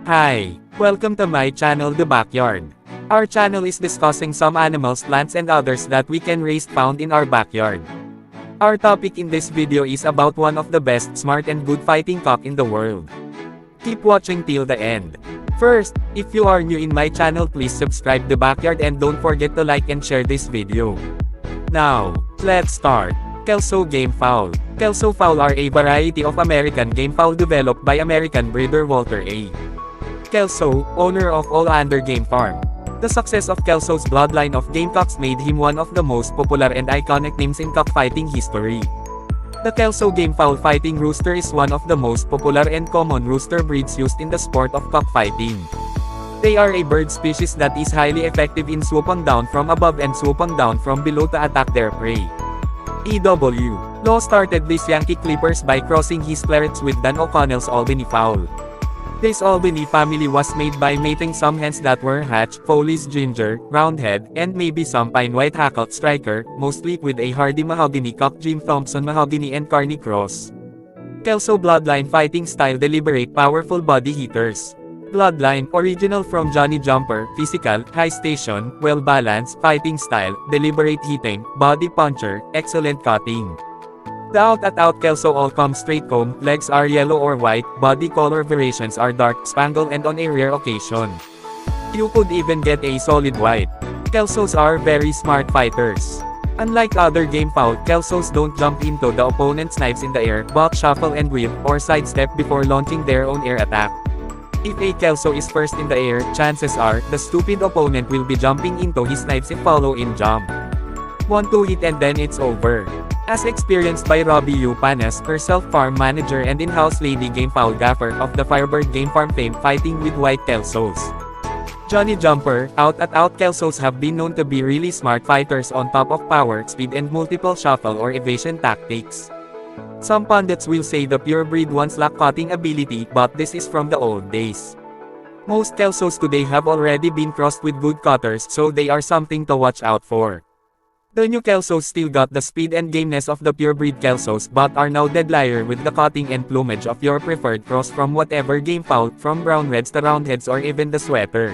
Hi, welcome to my channel The Backyard. Our channel is discussing some animals, plants and others that we can raise found in our backyard. Our topic in this video is about one of the best, smart and good fighting cock in the world. Keep watching till the end. First, if you are new in my channel, please subscribe The Backyard and don't forget to like and share this video. Now, let's start. Kelso Gamefowl. Kelso fowl are a variety of American gamefowl developed by American breeder Walter A. Kelso, owner of Olander Game Farm. The success of Kelso's bloodline of gamecocks made him one of the most popular and iconic names in cockfighting history. The Kelso Gamefowl fighting rooster is one of the most popular and common rooster breeds used in the sport of cockfighting. They are a bird species that is highly effective in swooping down from above and swooping down from below to attack their prey. E.W. Law started these Yankee Clippers by crossing his clarets with Dan O'Connell's Albany fowl. This Albany family was made by mating some hens that were hatched, Foley's Ginger, Roundhead, and maybe some Pine White Hackle Striker, mostly with a hardy mahogany cock Jim Thompson mahogany and Carney cross. Kelso Bloodline fighting style deliberate powerful body hitters. Bloodline, original from Johnny Jumper, physical, high station, well-balanced, fighting style, deliberate hitting, body puncher, excellent cutting. The out-at-out Kelso all come straight comb, legs are yellow or white, body color variations are dark, spangled and on a rare occasion. You could even get a solid white. Kelsos are very smart fighters. Unlike other gamefowl, Kelsos don't jump into the opponent's knives in the air, but shuffle and weave, or sidestep before launching their own air attack. If a Kelso is first in the air, chances are, the stupid opponent will be jumping into his knives if follow-in jump. 1-2 hit and then it's over. As experienced by Robbie U. Panas, herself farm manager and in-house lady gamefowl gaffer of the Firebird Game Farm fame fighting with white Kelsos. Johnny Jumper, out-at-out Kelsos have been known to be really smart fighters on top of power, speed and multiple shuffle or evasion tactics. Some pundits will say the purebred ones lack cutting ability, but this is from the old days. Most Kelsos today have already been crossed with good cutters, so they are something to watch out for. The new Kelsos still got the speed and gameness of the purebred Kelsos but are now deadlier with the cutting and plumage of your preferred cross from whatever gamefowl, from brown reds to roundheads or even the sweater.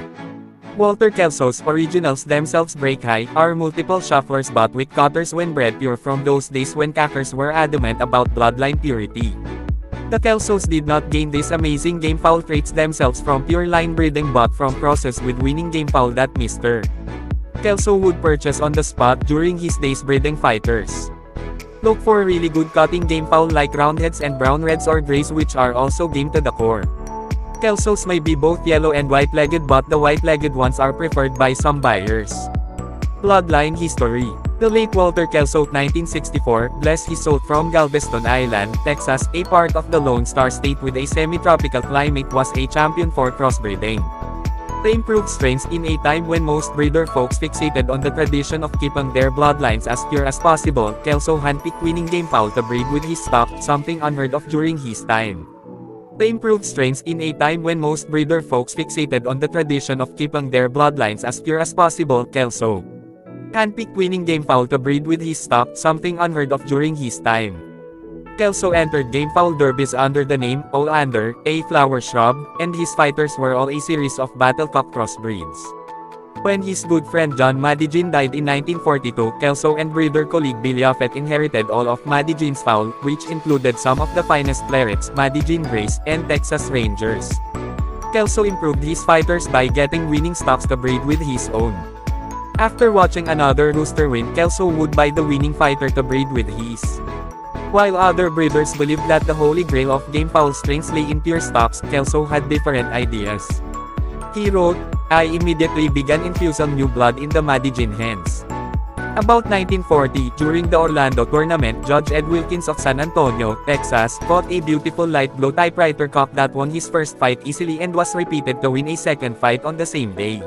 Walter Kelsos, originals themselves break high, are multiple shufflers but with cutters when bred pure from those days when cackers were adamant about bloodline purity. The Kelsos did not gain these amazing gamefowl traits themselves from pure line breeding but from crosses with winning gamefowl that Mr. Kelso would purchase on the spot during his days breeding fighters. Look for really good cutting gamefowl like roundheads and brown reds or grays which are also game to the core. Kelsos may be both yellow and white-legged but the white-legged ones are preferred by some buyers. Bloodline history. The late Walter Kelso, 1964, bless his soul, from Galveston Island, Texas, a part of the Lone Star State with a semi-tropical climate, was a champion for crossbreeding. The improved strains in a time when most breeder folks fixated on the tradition of keeping their bloodlines as pure as possible, Kelso handpicked winning gamefowl to breed with his stock, something unheard of during his time. The improved strains in a time when most breeder folks fixated on the tradition of keeping their bloodlines as pure as possible, Kelso handpicked winning gamefowl to breed with his stock, something unheard of during his time. Kelso entered gamefowl derbies under the name Olander, a flower shrub, and his fighters were all a series of battlecock crossbreeds. When his good friend John Madigin died in 1942, Kelso and breeder colleague Bill Yaffet inherited all of Madigin's fowl, which included some of the finest clarets, Madigin Grays, and Texas Rangers. Kelso improved his fighters by getting winning stocks to breed with his own. After watching another rooster win, Kelso would buy the winning fighter to breed with his. While other breeders believed that the holy grail of gamefowl strains lay in pure stocks, Kelso had different ideas. He wrote, "I immediately began infusing new blood in the Madigin hens." About 1940, during the Orlando tournament, Judge Ed Wilkins of San Antonio, Texas, caught a beautiful light blue typewriter cock that won his first fight easily and was repeated to win a second fight on the same day.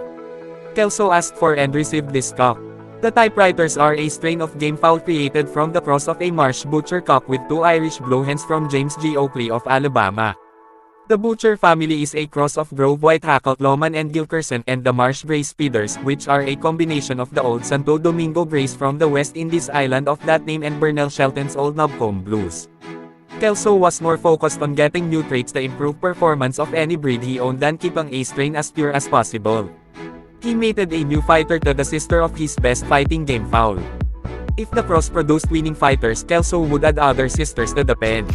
Kelso asked for and received this cock. The typewriters are a strain of gamefowl created from the cross of a Marsh Butcher cock with two Irish blue hens from James G. Oakley of Alabama. The Butcher family is a cross of Grove White Hackle, Loman and Gilkerson, and the Marsh Gray Speeders, which are a combination of the old Santo Domingo Grays from the West Indies island of that name and Burnell Shelton's Old Knobcomb Blues. Kelso was more focused on getting new traits to improve performance of any breed he owned than keeping a strain as pure as possible. He mated a new fighter to the sister of his best fighting Gamefowl. If the cross produced winning fighters, Kelso would add other sisters to the pen.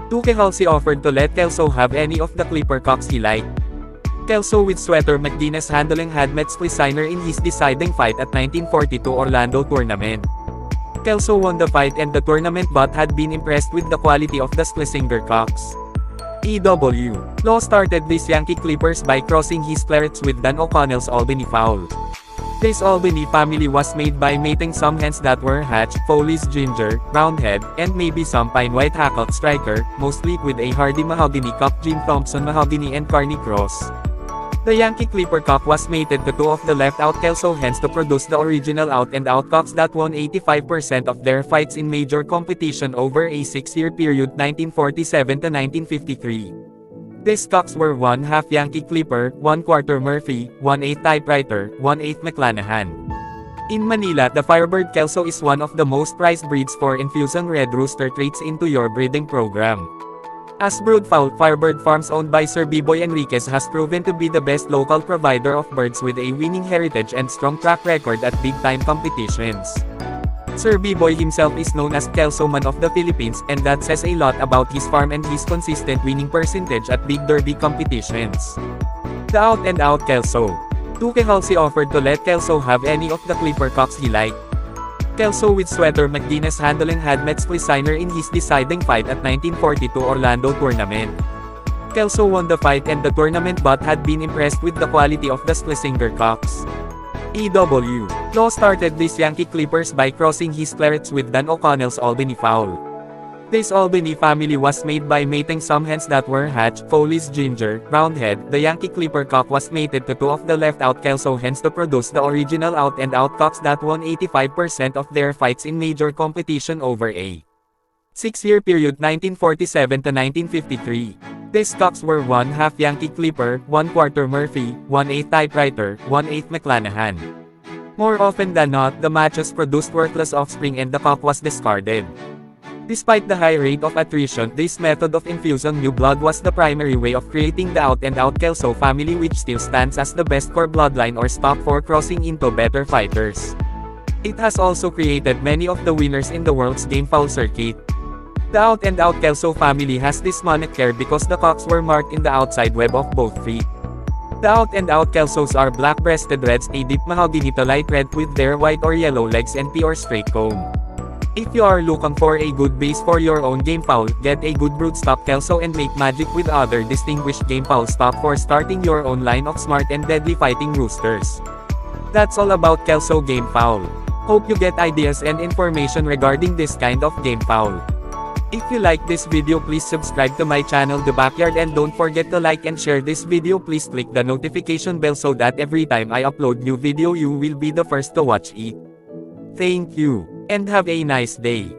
Halsey offered to let Kelso have any of the clipper cocks he liked. Kelso with Sweater McGuinness handling had met Spliciner in his deciding fight at 1942 Orlando tournament. Kelso won the fight and the tournament but had been impressed with the quality of the Splicinger cocks. E.W. Law started these Yankee Clippers by crossing his clarets with Dan O'Connell's Albany FOWL. This Albany family was made by mating some hens that were hatched, Foley's Ginger, Roundhead, and maybe some Pine White Hackle Striker, mostly with a hardy Mahogany cock Jim Thompson Mahogany and Carney Cross. The Yankee Clipper cock was mated to two of the left-out Kelso hens to produce the original out-and-out cocks that won 85% of their fights in major competition over a 6-year period 1947 to 1953. These cocks were 1/2 Yankee Clipper, 1/4 Murphy, 1/8 typewriter, 1/8 McClanahan. In Manila, the Firebird Kelso is one of the most prized breeds for infusing red rooster traits into your breeding program. As broodfowl, Firebird Farms owned by Sir B-Boy Enriquez has proven to be the best local provider of birds with a winning heritage and strong track record at big-time competitions. Sir B-Boy himself is known as Kelso Man of the Philippines, and that says a lot about his farm and his consistent winning percentage at big derby competitions. The out-and-out Kelso. Halsey offered to let Kelso have any of the clipper cocks he liked. Kelso with Sweater McGuinness handling had met Spliciner in his deciding fight at 1942 Orlando tournament. Kelso won the fight and the tournament but had been impressed with the quality of the Splicinger cocks. E.W. Law started these Yankee Clippers by crossing his clarets with Dan O'Connell's Albany FOWL. This Albany family was made by mating some hens that were hatched, Foley's Ginger, Roundhead. The Yankee Clipper cock was mated to two of the left-out Kelso hens to produce the original out-and-out cocks that won 85% of their fights in major competition over a 6-year period 1947 to 1953. These cocks were 1/2 Yankee Clipper, 1/4 Murphy, 1/8 typewriter, 1/8 McClanahan. More often than not, the matches produced worthless offspring and the cock was discarded. Despite the high rate of attrition, this method of infusing new blood was the primary way of creating the out-and-out Kelso family, which still stands as the best core bloodline or stock for crossing into better fighters. It has also created many of the winners in the world's Gamefowl circuit. The out-and-out Kelso family has this moniker because the cocks were marked in the outside web of both feet. The out-and-out Kelsos are black-breasted reds, a deep mahogany to light red with their white or yellow legs and pure straight comb. If you are looking for a good base for your own Gamefowl, get a good broodstock Kelso and make magic with other distinguished Gamefowl stock for starting your own line of smart and deadly fighting roosters. That's all about Kelso Gamefowl. Hope you get ideas and information regarding this kind of Gamefowl. If you like this video, please subscribe to my channel The Backyard, and don't forget to like and share this video. Please click the notification bell so that every time I upload new video you will be the first to watch it. Thank you, and have a nice day.